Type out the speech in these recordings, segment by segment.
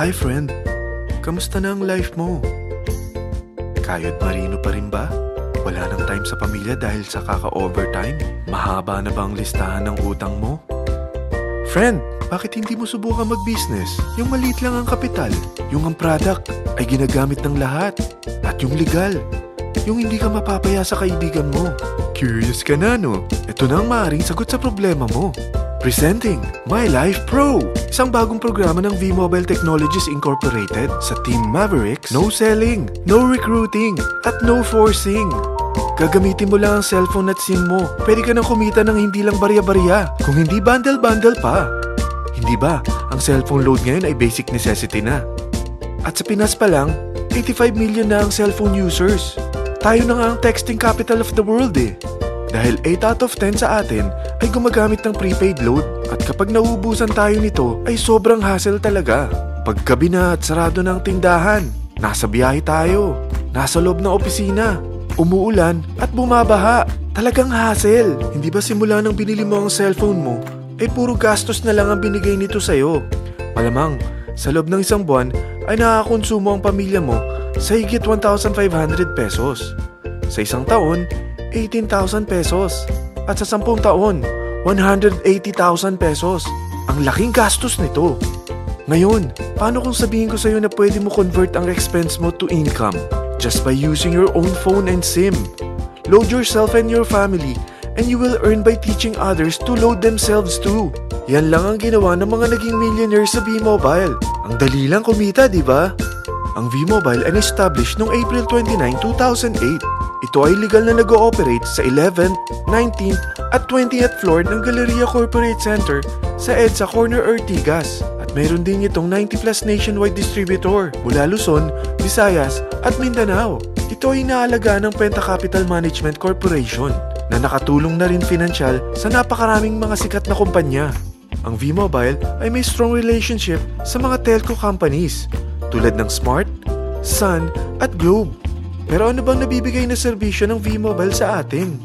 Hi friend, kamusta na ang life mo? Kayod marino pa rin ba? Wala nang time sa pamilya dahil sa kaka-overtime? Mahaba na ba ang listahan ng utang mo? Friend, bakit hindi mo subukan mag-business? Yung maliit lang ang kapital, yung ang product ay ginagamit ng lahat, at yung legal, yung hindi ka mapapaya sa kaibigan mo. Curious ka na, no? Ito na ang maaaring sagot sa problema mo. Presenting My Life Pro, isang bagong programa ng V-Mobile Technologies Incorporated sa Team Mavericks. No selling, no recruiting, at no forcing. Gagamitin mo lang ang cellphone at SIM mo. Pwede ka nang kumita ng hindi lang barya-barya, kung hindi bundle-bundle pa. Hindi ba, ang cellphone load ngayon ay basic necessity na. At sa Pinas pa lang, 85 million na ang cellphone users. Tayo na nga ang texting capital of the world eh. Dahil 8 out of 10 sa atin ay gumagamit ng prepaid load, at kapag nauubusan tayo nito ay sobrang hassle talaga. Paggabi na at sarado ng tindahan, nasa biyahe tayo, nasa loob ng opisina, umuulan at bumabaha. Talagang hassle. Hindi ba simula nang binili mo ang cellphone mo ay puro gastos na lang ang binigay nito sa'yo? Malamang sa loob ng isang buwan ay nakakakonsumo ang pamilya mo sa higit 1,500 pesos. Sa isang taon, 18,000 pesos. At sa 10 taon, 180,000 pesos. Ang laking gastos nito. Ngayon, paano kung sabihin ko sa'yo na pwede mo convert ang expense mo to income just by using your own phone and SIM? Load yourself and your family, and you will earn by teaching others to load themselves too. Yan lang ang ginawa ng mga naging millionaires sa V-Mobile. Ang dali lang kumita, di ba? Ang V-Mobile ay established noong April 29, 2008. Ito ay legal na nag-ooperate sa 11th, 19th at 20th floor ng Galleria Corporate Center sa EDSA Corner Ortigas. At meron din itong 90+ nationwide distributor mula Luzon, Visayas at Mindanao. Ito ay inaalagaan ng Penta Capital Management Corporation na nakatulong na rin pinansyal sa napakaraming mga sikat na kumpanya. Ang V-Mobile ay may strong relationship sa mga telco companies tulad ng Smart, Sun at Globe. Pero ano bang nabibigay na serbisyo ng V-Mobile sa atin?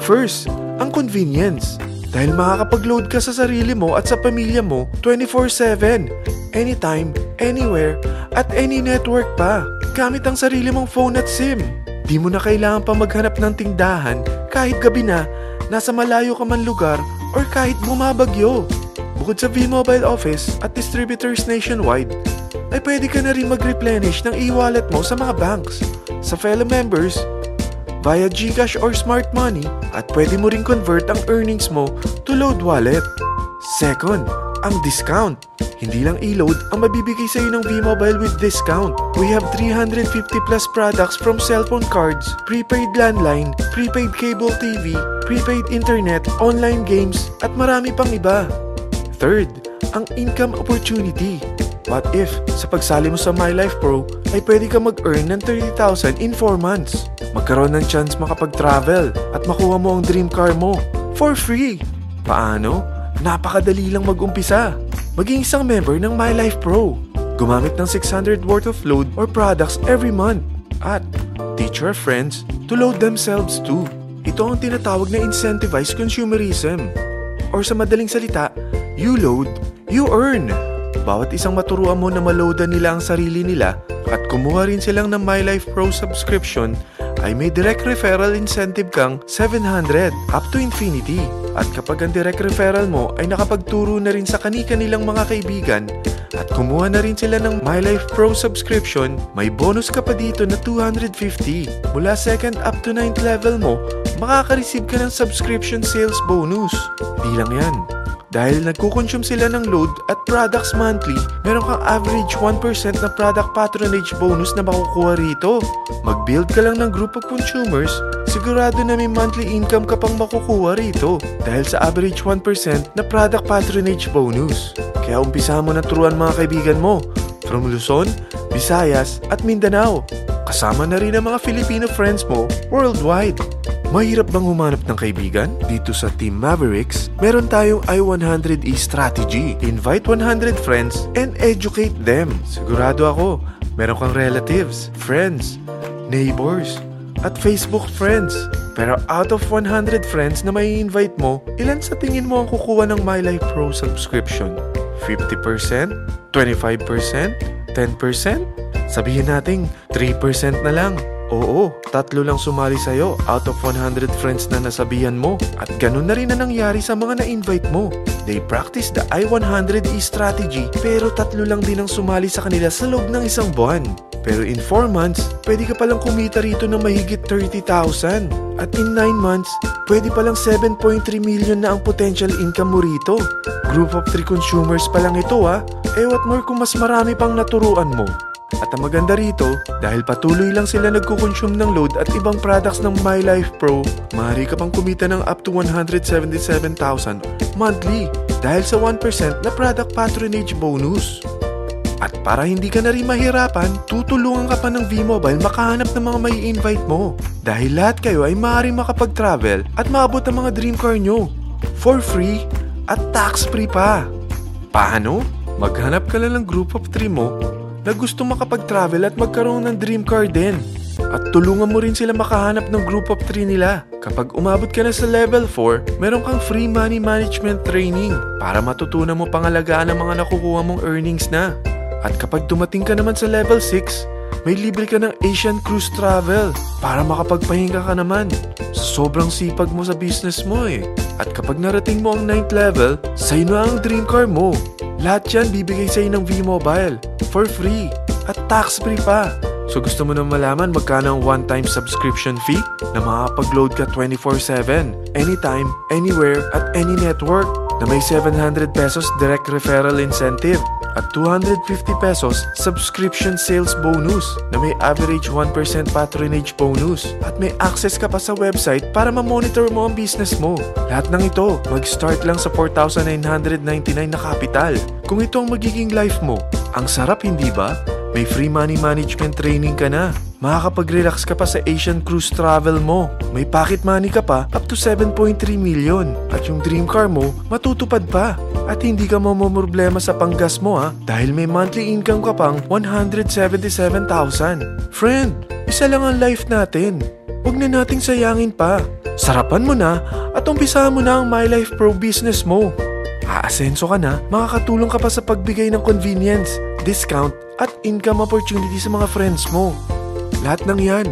First, ang convenience. Dahil makakapag-load ka sa sarili mo at sa pamilya mo 24/7, anytime, anywhere, at any network pa. Gamit ang sarili mong phone at SIM. Di mo na kailangan pa maghanap ng tindahan kahit gabi na, nasa malayo ka man lugar, or kahit bumabagyo. Bukod sa V-Mobile office at distributors nationwide, ay pwede ka na rin mag-replenish ng e-wallet mo sa mga banks, sa fellow members, via GCash or Smart Money, at pwede mo rin convert ang earnings mo to load wallet. Second, ang discount. Hindi lang e-load ang mabibigay sa iyo ng V-Mobile with discount. We have 350+ products from cellphone cards, prepaid landline, prepaid cable TV, prepaid internet, online games, at marami pang iba. Third, ang income opportunity. What if, sa pagsali mo sa My Life Pro, ay pwede ka mag-earn ng 30,000 in 4 months? Magkaroon ng chance makapag-travel at makuha mo ang dream car mo for free. Paano? Napakadali lang mag-umpisa. Maging isang member ng My Life Pro. Gumamit ng 600 worth of load or products every month. At teach your friends to load themselves too. Ito ang tinatawag na incentivized consumerism. Or sa madaling salita, you load, you earn. Bawat isang maturuan mo na maloadan nila ang sarili nila at kumuha rin silang ng My Life Pro subscription, ay may direct referral incentive kang 700 up to infinity. At kapag ang direct referral mo ay nakapagturo na rin sa kani-kanilang mga kaibigan at kumuha na rin sila ng My Life Pro subscription, may bonus ka pa dito na 250. Mula 2nd up to 9th level mo, makaka-receive ka ng subscription sales bonus. Di lang yan. Dahil nagkukonsume sila ng load at products monthly, meron kang average 1% na product patronage bonus na makukuha rito. Mag-build ka lang ng group of consumers, sigurado na may monthly income ka pang makukuha rito dahil sa average 1% na product patronage bonus. Kaya umpisa mo na turuan mga kaibigan mo from Luzon, Visayas at Mindanao. Kasama na rin ang mga Filipino friends mo worldwide. Mahirap bang humanap ng kaibigan? Dito sa Team Mavericks, meron tayong I100E strategy. Invite 100 friends and educate them. Sigurado ako, meron kang relatives, friends, neighbors, at Facebook friends. Pero out of 100 friends na may invite mo, ilan sa tingin mo ang kukuha ng My Life Pro subscription? 50%? 25%? 10%? Sabihin nating 3% na lang. Oo, 3 lang sumali sa'yo out of 100 friends na nasabihan mo. At ganun na rin na nangyari sa mga na-invite mo. They practice the I-100E strategy pero 3 lang din ang sumali sa kanila sa loob ng isang buwan. Pero in 4 months, pwede ka palang kumita rito ng mahigit 30,000. At in 9 months, pwede palang 7.3 million na ang potential income mo rito. Group of 3 consumers pa lang ito what more kung mas marami pang naturuan mo. At ang maganda rito, dahil patuloy lang sila nagkukonsume ng load at ibang products ng My Life Pro, maaari ka pang kumita ng up to 177,000 monthly dahil sa 1% na product patronage bonus. At para hindi ka na rin mahirapan, tutulungan ka pa ng V-Mobile makahanap ng mga may invite mo. Dahil lahat kayo ay maaaring makapag-travel at maabot ang mga dream car nyo for free at tax-free pa. Paano? Maghanap ka lang ng group of 3 mo na gusto makapag-travel at magkaroon ng dream car din. At tulungan mo rin sila makahanap ng group of 3 nila. Kapag umabot ka na sa level 4, meron kang free money management training para matutunan mo pangalagaan ang mga nakukuha mong earnings na. At kapag dumating ka naman sa level 6, may libre ka ng Asian Cruise Travel para makapagpahinga ka naman. Sobrang sipag mo sa business mo At kapag narating mo ang 9th level, sa'yo na ang dream car mo. Lahat yan bibigay sa'yo ng V-Mobile for free at tax-free pa. So gusto mo na malaman magkano ang one-time subscription fee na makakapag-load ka 24/7, anytime, anywhere, at any network na may 700 pesos direct referral incentive at 250 pesos subscription sales bonus na may average 1% patronage bonus at may access ka pa sa website para ma-monitor mo ang business mo. Lahat ng ito, mag-start lang sa 4,999 na capital. Kung ito ang magiging life mo, ang sarap hindi ba? May free money management training ka na. Makakapag-relax ka pa sa Asian Cruise Travel mo. May pocket money ka pa up to 7.3 million. At yung dream car mo, matutupad pa. At hindi ka mamomroblema sa panggas mo dahil may monthly income ka pang 177,000. Friend, isa lang ang life natin. Huwag na nating sayangin pa. Sarapan mo na at umpisahan mo na ang My Life Pro business mo. Aasenso ka na, makakatulong ka pa sa pagbigay ng convenience, discount, at income opportunity sa mga friends mo. Lahat ng yan,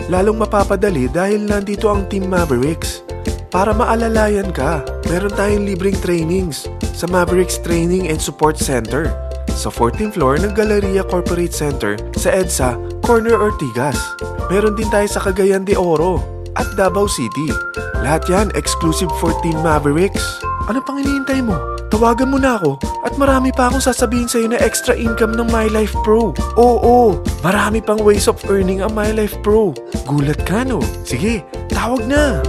lalong mapapadali dahil nandito ang Team Mavericks. Para maalalayan ka, meron tayong libreng trainings sa Mavericks Training and Support Center sa 14th floor ng Galleria Corporate Center sa EDSA, Corner Ortigas. Meron din tayo sa Cagayan de Oro at Davao City. Lahat yan exclusive for Team Mavericks. Ano pang hinihintay mo? Tawagan mo na ako at marami pa akong sasabihin sa'yo na extra income ng My Life Pro. Oo, marami pang ways of earning ang My Life Pro. Gulat ka no? Sige, tawag na!